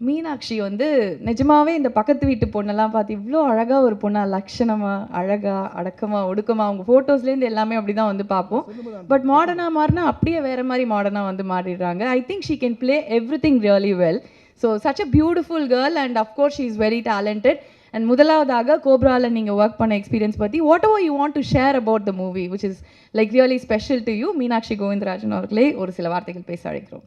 மீனாட்சி வந்து நிஜமாவே இந்த பக்கத்து வீட்டு பொண்ணெல்லாம் பார்த்து இவ்வளோ அழகாக ஒரு பொண்ணா, லட்சணமாக, அழகாக, அடக்கமாக, ஒடுக்கமாக, அவங்க ஃபோட்டோஸ்லேருந்து எல்லாமே அப்படி தான் வந்து பார்ப்போம். பட் மாடர்னாக மாறினா அப்படியே வேறு மாதிரி மாடர்னாக வந்து மாறிடுறாங்க. I think she can play everything really well. So such a beautiful girl and of course she is very talented. And முதலாவதாக கோப்ராவில் நீங்கள் ஒர்க் பண்ண எக்ஸ்பீரியன்ஸ் பற்றி whatever you want to share about the movie which is like really special to you. Meenakshi Govindarajan அவர்களே ஒரு சில வார்த்தைகள் பேச அழைக்கிறோம்.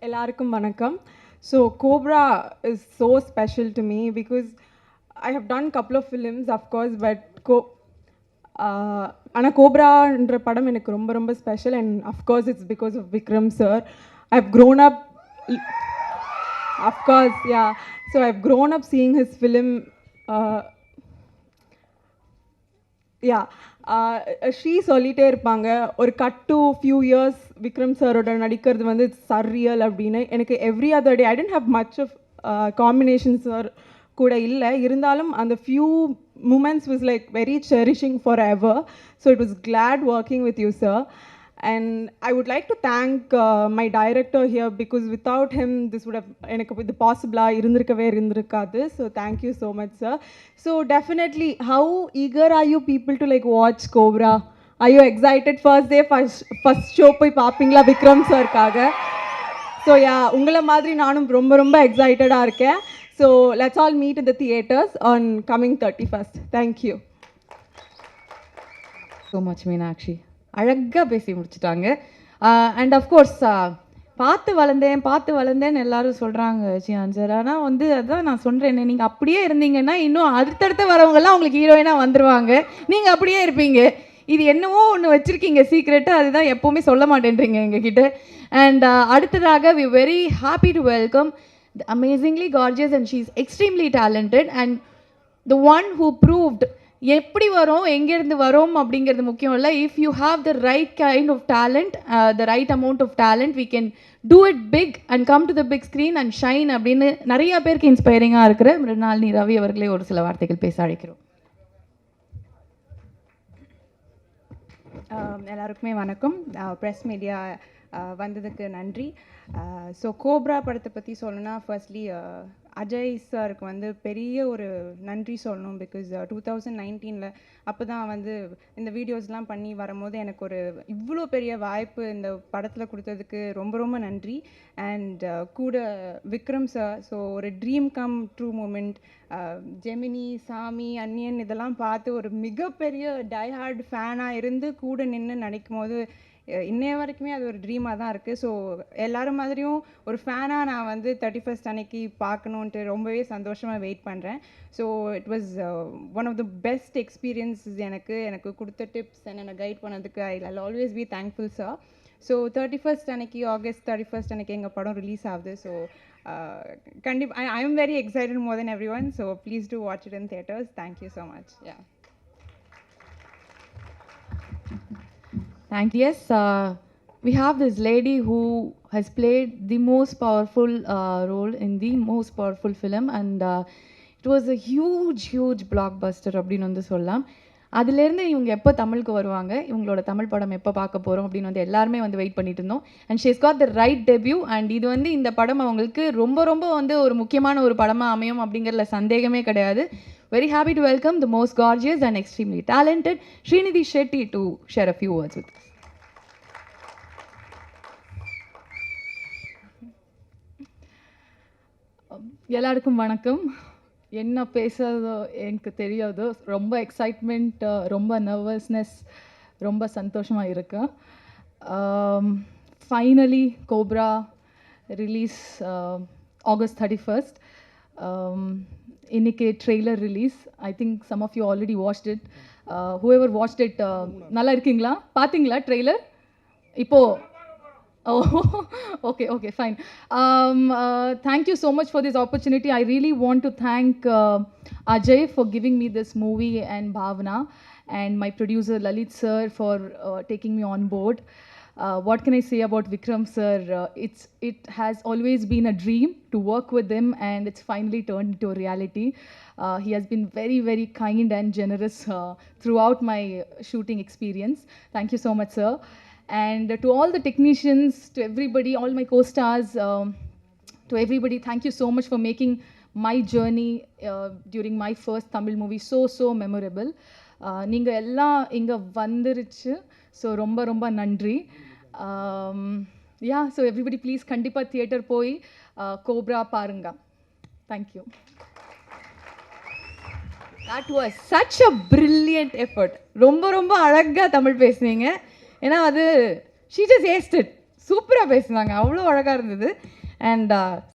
எல்லாருக்கும் வணக்கம். So Cobra is so special to me because I have done couple of films of course, but ஆனா கோப்ரான்ற படம் எனக்கு ரொம்ப ரொம்ப special and of course it's because of Vikram sir. I've grown up, of course, yeah, so I've grown up seeing his film. Sri சொல்லிகிட்டே இருப்பாங்க ஒரு cut to few years Vikram சாரோட நடிக்கிறது வந்து இட்ஸ் சர்ரியல் அப்படின்னு. எனக்கு every other day I tend how much of combination sir கூட இல்லை, இருந்தாலும் அந்த few moments was like very cherishing forever. So it was glad working with you sir. And I would like to thank my director here because without him this would have எனக்கு இது பாசிபிளா இருந்திருக்காது. So thank you so much sir. So definitely, how eager are you people to like watch Cobra? Are you excited? First day first show போய் பாப்பீங்களா Vikram சார்க்காக? So yeah, உங்களை மாதிரி நானும் ரொம்ப ரொம்ப எக்ஸைட்டடா இருக்கேன். So let's all meet in the theaters on coming 31st. Thank you so much Meenakshi. அழகாக பேசி முடிச்சுட்டாங்க. அண்ட் அஃப்கோர்ஸ் பார்த்து வளர்ந்தேன்னு எல்லாரும் சொல்கிறாங்க சார். ஆனால் வந்து அதான் நான் சொல்கிறேன், நீங்கள் அப்படியே இருந்தீங்கன்னா இன்னும் அடுத்தடுத்து வரவங்கெல்லாம் உங்களுக்கு ஹீரோயினாக வந்துடுவாங்க. நீங்கள் அப்படியே இருப்பீங்க. இது என்னவோ ஒன்று வச்சுருக்கீங்க சீக்ரெட்டு, அதுதான் எப்போவுமே சொல்ல மாட்டேன்றீங்க எங்ககிட்ட. அண்ட் அடுத்ததாக we very happy to welcome the amazingly gorgeous and she is extremely talented and the one who proved எப்படி வரோம் எங்கேருந்து வரோம் அப்படிங்கிறது முக்கியம் இல்லை. If you have the right kind of talent, the right amount of talent, we can do it big and come to the big screen and shine அப்படின்னு நிறையா பேருக்கு இன்ஸ்பைரிங்காக இருக்கிற மிருணாளினி ரவி அவர்களே ஒரு சில வார்த்தைகள் பேச அழைக்கிறோம். எல்லாருக்குமே வணக்கம். ப்ரெஸ் மீடியா வந்ததுக்கு நன்றி. ஸோ கோப்ரா படத்தை பற்றி சொல்லணும்னா ஃபர்ஸ்ட்லி அஜய் சாருக்கு வந்து பெரிய ஒரு நன்றி சொல்லணும். பிகாஸ் 2019 அப்போ தான் வந்து இந்த வீடியோஸ்லாம் பண்ணி வரும்போது எனக்கு ஒரு இவ்வளோ பெரிய வாய்ப்பு இந்த படத்தில் கொடுத்ததுக்கு ரொம்ப ரொம்ப நன்றி. அண்ட் கூட விக்ரம் சார், ஸோ ஒரு dream come true moment. Gemini, Saamy, Anniyan இதெல்லாம் பார்த்து ஒரு மிகப்பெரிய டைஹார்ட் ஃபேனாக இருந்து கூட நின்று நடிக்கும் போது இன்னைய வரைக்குமே அது ஒரு ட்ரீமாக தான் இருக்குது. ஸோ எல்லோரும் மாதிரியும் ஒரு ஃபேனாக நான் வந்து 31st அன்னைக்கு பார்க்கணுன்ட்டு ரொம்பவே சந்தோஷமாக வெயிட் பண்ணுறேன். So it was one of the best experiences. எனக்கு கொடுத்த டிப்ஸ் என்னென்ன கைட் பண்ணதுக்கு I always be thankful sir. So 31st அன்னைக்கு, ஆகஸ்ட் 31st அன்னைக்கு எங்கள் படம் ரிலீஸ் ஆகுது. ஸோ கண்டிப்பாக I am very excited more then every one. So please do watch it in theatres. Thank you so much. Yeah. Thank you. Yes, we have this lady who has played the most powerful role in the most powerful film and it was a huge blockbuster அப்படின்னு வந்து சொல்லலாம். அதுலேருந்து இவங்க எப்போ தமிழுக்கு வருவாங்க, இவங்களோட தமிழ் படம் எப்போ பார்க்க போகிறோம் அப்படின்னு வந்து எல்லாருமே வந்து வெயிட் பண்ணிட்டு இருந்தோம். And she has got the right debut and இது வந்து இந்த படம் அவங்களுக்கு ரொம்ப ரொம்ப வந்து ஒரு முக்கியமான ஒரு படமாக அமையும் அப்படிங்கிறதுல சந்தேகமே கிடையாது. Very happy to welcome the most gorgeous and extremely talented Srinidhi Shetty to share a few words with us. எல்லாருக்கும் வணக்கம். என்ன பேசுறதோ எனக்கு தெரியாது. ரொம்ப எக்ஸைட்மெண்ட், ரொம்ப நர்வஸ்னஸ், ரொம்ப சந்தோஷமாக இருக்கு. Finally Cobra release August 31st. இன்னைக்கு trailer release. I think some of you already watched it. Whoever watched it, நல்லா இருக்கீங்களா? பார்த்தீங்களா ட்ரெய்லர்? இப்போது okay, fine. Thank you so much for this opportunity. I really want to thank Ajay for giving me this movie and Bhavna, and my producer Lalit sir for taking me on board. What can I say about Vikram sir? It has always been a dream to work with him, and it's finally turned into a reality. He has been very kind and generous throughout my shooting experience. Thank you so much, sir. And to all the technicians, to everybody, all my co-stars, to everybody, thank you so much for making my journey during my first Tamil movie so memorable. நீங்கள் எல்லாம் இங்கே வந்துருச்சு, so ரொம்ப ரொம்ப நன்றி. So everybody please கண்டிப்பாக theatre போய் cobra பாருங்க. Thank you. That was such a brilliant effort. ரொம்ப ரொம்ப அழகாக தமிழ் பேசுனீங்க. ஏன்னா அது she just aced it. சூப்பராக பேசுனாங்க, அவ்வளோ அழகாக இருந்தது. அண்ட்